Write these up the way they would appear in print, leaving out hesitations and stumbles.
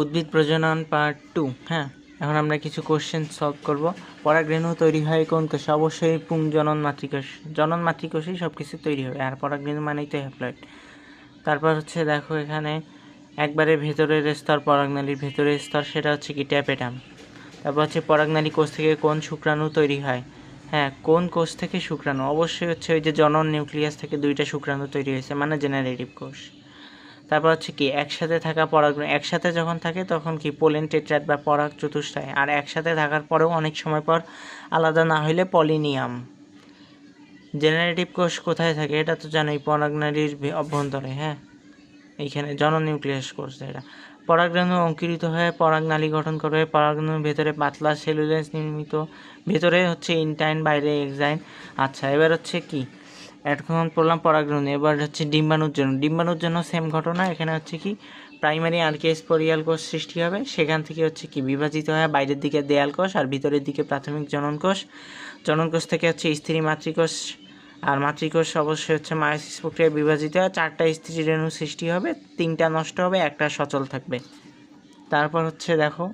উদ্ভিদ প্রজনন পার্ট 2। হ্যাঁ, এখন আমরা কিছু কোশ্চেন সলভ করব। পরাগরেণু তৈরি হয় কোন কোষে? অবশ্যই পুংজনন মাতৃকোষ। জনন মাতৃকোষেই সব কিছু তৈরি হবে, আর পরাগরেণু মানেই তো হ্যাপ্লয়েড। তারপর হচ্ছে দেখো এখানে একবারে ভেতরের স্তর, পরাগনালীর ভেতরের স্তর, সেটা হচ্ছে কি ট্যাপেটাম। তারপর হচ্ছে পরাগনালী কোষ থেকে কোন শুক্রাণু তৈরি হয়? হ্যাঁ, কোন কোষ থেকে শুক্রাণু? অবশ্যই হচ্ছে ওই যে জনন নিউক্লিয়াস থেকে 2টা শুক্রাণু তৈরি হয়েছে, মানে জেনারেটিভ কোষ। তারপর হচ্ছে কি একসাথে থাকা পরাগরেণু, একসাথে যখন থাকে তখন কি পোলেন টেট্রাড বা পরাগ চতুষ্টয়, আর একসাথে থাকার পরেও অনেক সময় পর আলাদা না হইলে পলিনিয়াম। জেনারেটিভ কোষ কোথায় থাকে এটা তো জানোই, পরাগনালীর অভ্যন্তরে। হ্যাঁ, এইখানে জনন নিউক্লিয়াস কোষ এটা। পরাগরেণু অঙ্কুরিত হয়ে পরাগনালী গঠন করবে। পরাগরেণুর ভেতরে পাতলা সেলুলোজ নির্মিত, ভেতরে হচ্ছে ইনটাইন, বাইরে এক্সাইন। আচ্ছা, এবার হচ্ছে কি এখন পড়লাম পরাগরেণু, এবার হচ্ছে ডিম্বাণুর জন্য। ডিম্বাণুর জন্য সেম ঘটনা। এখানে হচ্ছে কি প্রাইমারি আর্কিওস্পোরিয়াল কোষ সৃষ্টি হবে, সেখান থেকে হচ্ছে কি বিভাজিত হয় বাইরের দিকে দেয়াল কোষ আর ভিতরের দিকে প্রাথমিক জনন কোষ। জনন কোষ থেকে হচ্ছে স্ত্রী মাতৃকোষ, আর মাতৃকোষ অবশ্যই হচ্ছে মায়োসিস প্রক্রিয়ায় বিভাজিত হয়। 4টা স্ত্রী রেণু সৃষ্টি হবে, 3টা নষ্ট হবে, একটা সচল থাকবে। তারপর হচ্ছে দেখো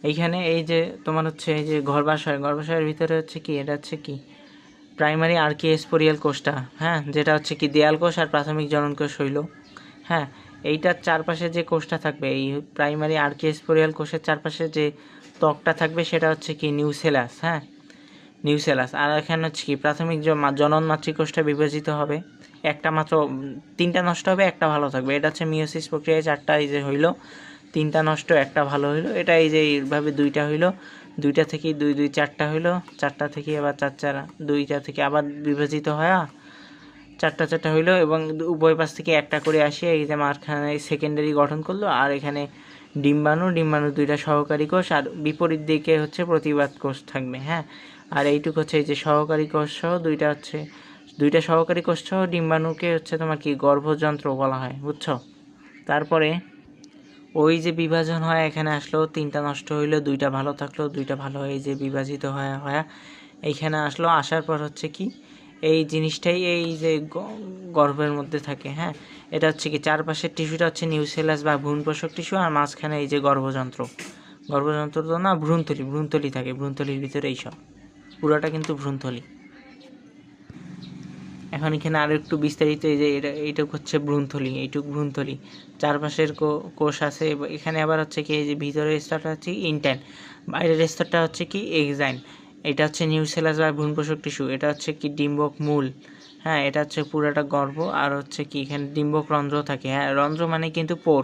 এইখানে এই যে তোমার হচ্ছে এই যে গর্ভাশয়, গর্ভাশয়ের ভিতরে হচ্ছে কি এটা হচ্ছে কি প্রাইমারি আর্কিওস্পোরিয়াল কোষটা। হ্যাঁ, যেটা হচ্ছে কি দেয়াল কোষ আর প্রাথমিক জনন কোষ হইল। হ্যাঁ, এইটার চারপাশে যে কোষটা থাকবে, এই প্রাইমারি আর্কিওস্পোরিয়াল কোষের চারপাশে যে ত্বকটা থাকবে সেটা হচ্ছে কি নিউসেলাস। হ্যাঁ, নিউসেলাস। আর এখানে হচ্ছে কি প্রাথমিক জনন মাতৃকোষটা বিভাজিত হবে, একটা মাত্র, 3টা নষ্ট হবে, একটা ভালো থাকবে। এটা হচ্ছে মিওসিস প্রক্রিয়ায় 4টা এই যে হইলো, 3টা নষ্ট, একটা ভালো হইলো। এটা এই যে এইভাবে 2টা হইলো, 2টা থেকেই 2 2 4টা হইলো, 4টা থেকে আবার 4 4, 2টা থেকে আবার বিভাজিত হয় 4টা 4টা হইলো, এবং উভয় পাশ থেকে একটা করে আসে এই যে মাঝখানে সেকেন্ডারি গঠন করলো। আর এখানে ডিম্বাণু 2টা সহকারী কোষ, আর বিপরীত দিকে হচ্ছে প্রতিবাদ কোষ থাকবে। হ্যাঁ, আর এইটুকু হচ্ছে এই যে সহকারী কোষ সহ 2টা হচ্ছে 2টা সহকারী কোষ সহ ডিম্বাণুকে হচ্ছে তোমার কি গর্ভযন্ত্র বলা হয়, বুঝছো? তারপরে ওই যে বিভাজন হয় এখানে আসলো, 3টা নষ্ট হইলো, 2টা ভালো থাকলো, 2টা ভালো হয়ে যে বিভাজিত হয় এইখানে আসলো। আসার পর হচ্ছে কি এই জিনিসটাই এই যে গর্ভের মধ্যে থাকে। হ্যাঁ, এটা হচ্ছে কি চারপাশের টিস্যুটা হচ্ছে নিউসেলাস বা ভ্রূণপোষক টিস্যু, আর মাঝখানে এই যে গর্ভযন্ত্র। গর্ভযন্ত্র তো না, ভ্রূণথলি থাকে, ভ্রূণথলির ভিতরে এইসব, পুরোটা কিন্তু ভ্রূণথলি। এখন এখানে আরও একটু বিস্তারিত, এই যে এইটুক হচ্ছে ভ্রূণথলি, এইটুক ভ্রূণথলি, চারপাশের কোষ আছে। এখানে আবার হচ্ছে কি এই যে ভিতরের স্তরটা হচ্ছে ইন্টাইন, বাইরের স্তরটা হচ্ছে কি এক্সাইন। এটা হচ্ছে নিউসেলাস বা ভ্রূণপোষক টিস্যু, এটা হচ্ছে কি ডিম্বক মূল। হ্যাঁ, এটা হচ্ছে পুরাটা গর্ভ, আর হচ্ছে কি এখানে ডিম্বক রন্ধ্র থাকে। হ্যাঁ, রন্ধ্র মানে কিন্তু পোর।